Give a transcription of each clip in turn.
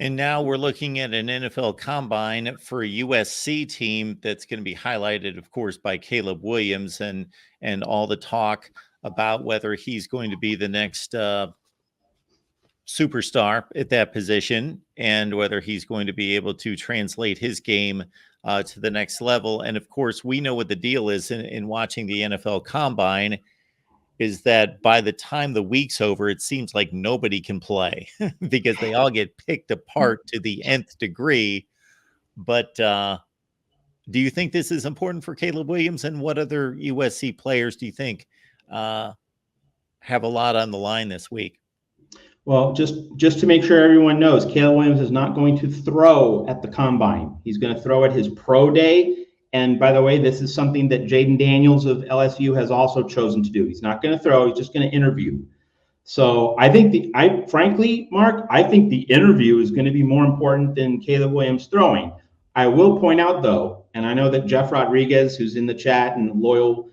And now we're looking at an NFL combine for a USC team that's going to be highlighted, of course, by Caleb Williams and all the talk about whether he's going to be the next superstar at that position and whether he's going to be able to translate his game to the next level. And of course, we know what the deal is in watching the NFL combine is that by the time the week's over, it seems like nobody can play because they all get picked apart to the nth degree. But do you think this is important for Caleb Williams? And what other USC players do you think have a lot on the line this week? Well, just to make sure everyone knows, Caleb Williams is not going to throw at the combine. He's going to throw at his pro day. And by the way, this is something that Jaden Daniels of LSU has also chosen to do. He's not going to throw, he's just going to interview. So I think frankly, Mark, I think the interview is going to be more important than Caleb Williams throwing. I will point out though, and I know that Jeff Rodriguez, who's in the chat and loyal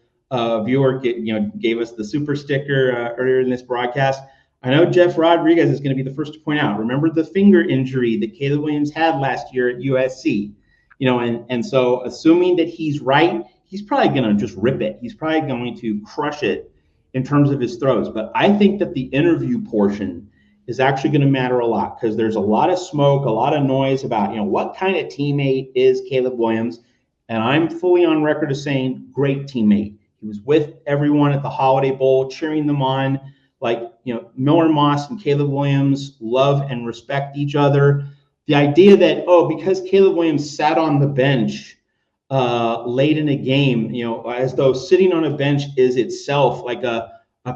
viewer, gave us the super sticker earlier in this broadcast. I know Jeff Rodriguez is going to be the first to point out. Remember the finger injury that Caleb Williams had last year at USC. And so assuming that he's right, he's probably going to just rip it. He's probably going to crush it in terms of his throws. But I think that the interview portion is actually going to matter a lot because there's a lot of smoke, a lot of noise about, what kind of teammate is Caleb Williams? And I'm fully on record as saying great teammate. He was with everyone at the Holiday Bowl, cheering them on. Miller Moss and Caleb Williams love and respect each other. The idea that, because Caleb Williams sat on the bench late in a game, as though sitting on a bench is itself like a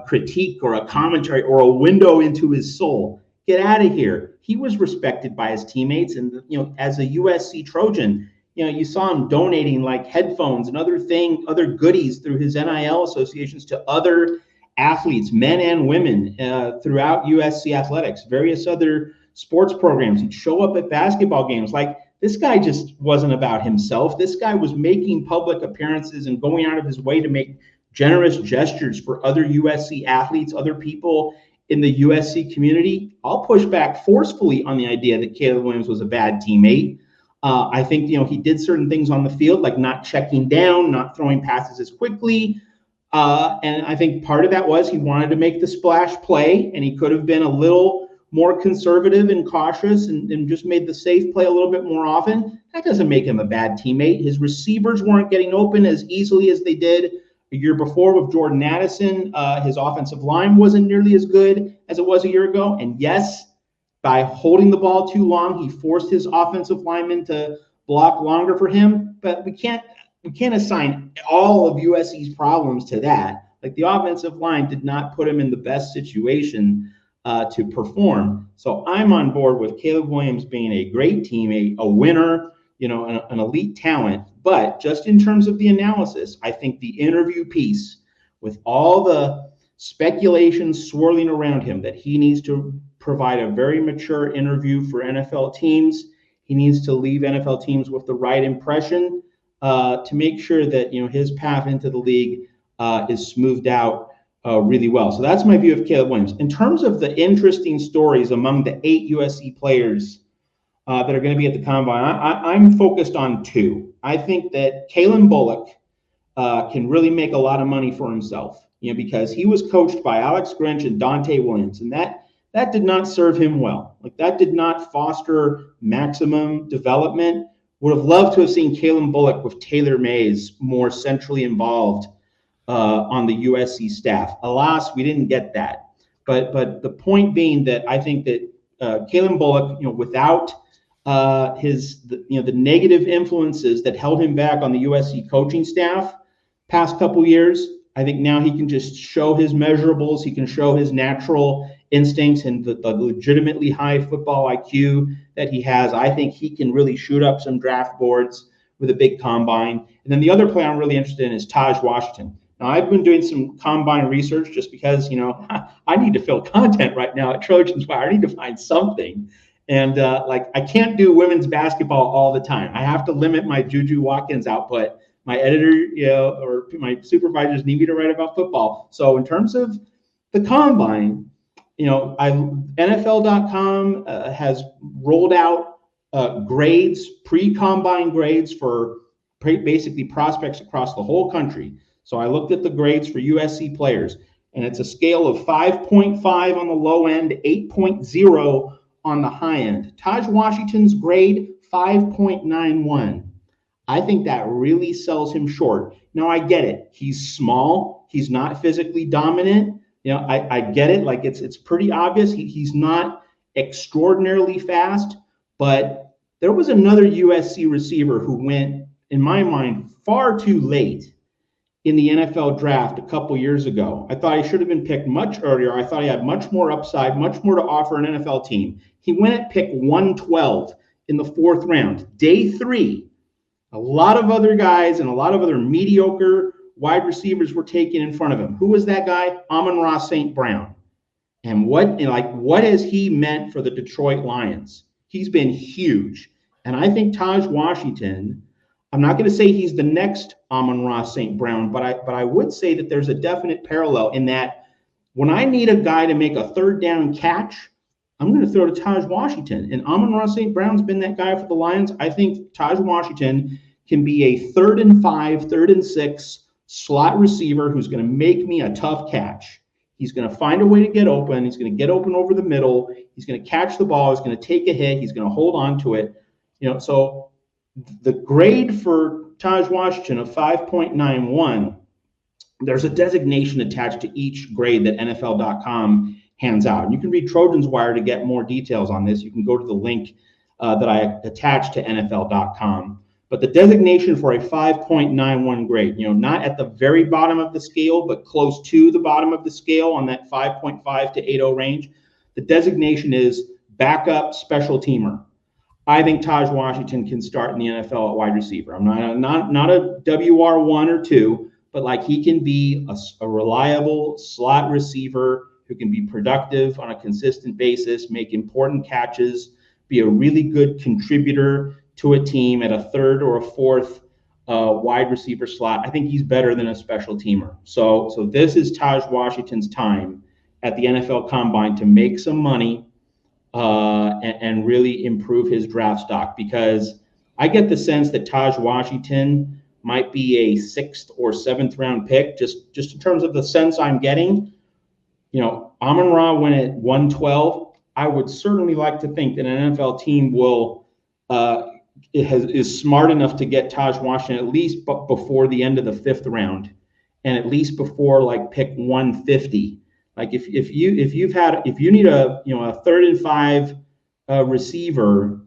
critique or a commentary or a window into his soul. Get out of here. He was respected by his teammates. And, as a USC Trojan, you saw him donating like headphones and other goodies through his NIL associations to other athletes, men and women, throughout USC athletics, various other sports programs. He'd show up at basketball games. Like, this guy just wasn't about himself. This guy was making public appearances and going out of his way to make generous gestures for other USC athletes, other people in the USC community. I'll push back forcefully on the idea that Caleb Williams was a bad teammate. I think, he did certain things on the field, like not checking down, not throwing passes as quickly. And I think part of that was he wanted to make the splash play, and he could have been a little more conservative and cautious and just made the safe play a little bit more often. That doesn't make him a bad teammate. His receivers weren't getting open as easily as they did a year before with Jordan Addison. His offensive line wasn't nearly as good as it was a year ago. And yes, by holding the ball too long, he forced his offensive linemen to block longer for him. But we can't assign all of USC's problems to that. Like, the offensive line did not put him in the best situation to perform. So I'm on board with Caleb Williams being a great teammate, a winner, an elite talent. But just in terms of the analysis, I think the interview piece, with all the speculation swirling around him, that he needs to provide a very mature interview for NFL teams. He needs to leave NFL teams with the right impression to make sure that his path into the league is smoothed out really well. So that's my view of Caleb Williams. In terms of the interesting stories among the 8 USC players that are going to be at the combine, I'm focused on 2. I think that Kalen Bullock can really make a lot of money for himself, because he was coached by Alex Grinch and Dante Williams, and that did not serve him well. Like, that did not foster maximum development. Would have loved to have seen Kalen Bullock with Taylor Mays more centrally involved on the USC staff. Alas, we didn't get that. But the point being that I think that Kalen Bullock, without the negative influences that held him back on the USC coaching staff past couple years, I think now he can just show his measurables. He can show his natural instincts and the legitimately high football IQ that he has. I think he can really shoot up some draft boards with a big combine. And then the other player I'm really interested in is Taj Washington. Now, I've been doing some combine research just because, I need to fill content right now at Trojans Wire. I need to find something. And I can't do women's basketball all the time. I have to limit my Juju Watkins output. My editor, or my supervisors need me to write about football. So in terms of the combine, NFL.com has rolled out grades, pre-combine grades for basically prospects across the whole country. So I looked at the grades for USC players, and it's a scale of 5.5 on the low end, 8.0 on the high end. Taj Washington's grade, 5.91. I think that really sells him short. Now, I get it. He's small. He's not physically dominant. I get it. Like it's pretty obvious. He's not extraordinarily fast, but there was another USC receiver who went, in my mind, far too late in the NFL draft a couple years ago. I thought he should have been picked much earlier. I thought he had much more upside, much more to offer an NFL team. He went at pick 112 in the 4th round, day 3. A lot of other guys and a lot of other mediocre wide receivers were taken in front of him. Who was that guy? Amon-Ra St. Brown. And what has he meant for the Detroit Lions? He's been huge. And I think Taj Washington, I'm not going to say he's the next Amon-Ra St. Brown, but I would say that there's a definite parallel in that when I need a guy to make a 3rd down catch, I'm going to throw to Taj Washington. And Amon-Ra St. Brown's been that guy for the Lions. I think Taj Washington can be a 3rd and 5, 3rd and 6 slot receiver who's going to make me a tough catch. He's going to find a way to get open. He's going to get open over the middle. He's going to catch the ball. He's going to take a hit. He's going to hold on to it. So the grade for Taj Washington of 5.91, there's a designation attached to each grade that NFL.com hands out. And you can read Trojans Wire to get more details on this. You can go to the link that I attached to NFL.com. But the designation for a 5.91 grade, not at the very bottom of the scale, but close to the bottom of the scale on that 5.5 to 8.0 range, the designation is backup special teamer. I think Taj Washington can start in the NFL at wide receiver. I'm not a WR1 or 2, but he can be a reliable slot receiver who can be productive on a consistent basis, make important catches, be a really good contributor to a team at a 3rd or a 4th wide receiver slot. I think he's better than a special teamer. So this is Taj Washington's time at the NFL Combine to make some money and really improve his draft stock, because I get the sense that Taj Washington might be a 6th or 7th round pick, just in terms of the sense I'm getting. Amon-Ra went at 112. I would certainly like to think that an NFL team will is smart enough to get Taj Washington at least before the end of the 5th round, and at least before pick 150. If you need a 3rd and 5 receiver,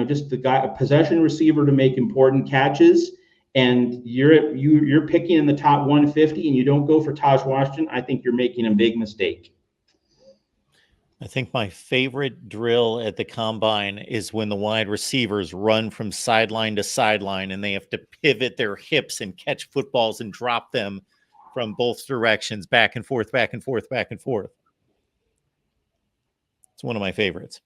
just a possession receiver to make important catches, and you're picking in the top 150 and you don't go for Taj Washington, I think you're making a big mistake. I think my favorite drill at the combine is when the wide receivers run from sideline to sideline and they have to pivot their hips and catch footballs and drop them from both directions, back and forth, back and forth, back and forth. It's one of my favorites.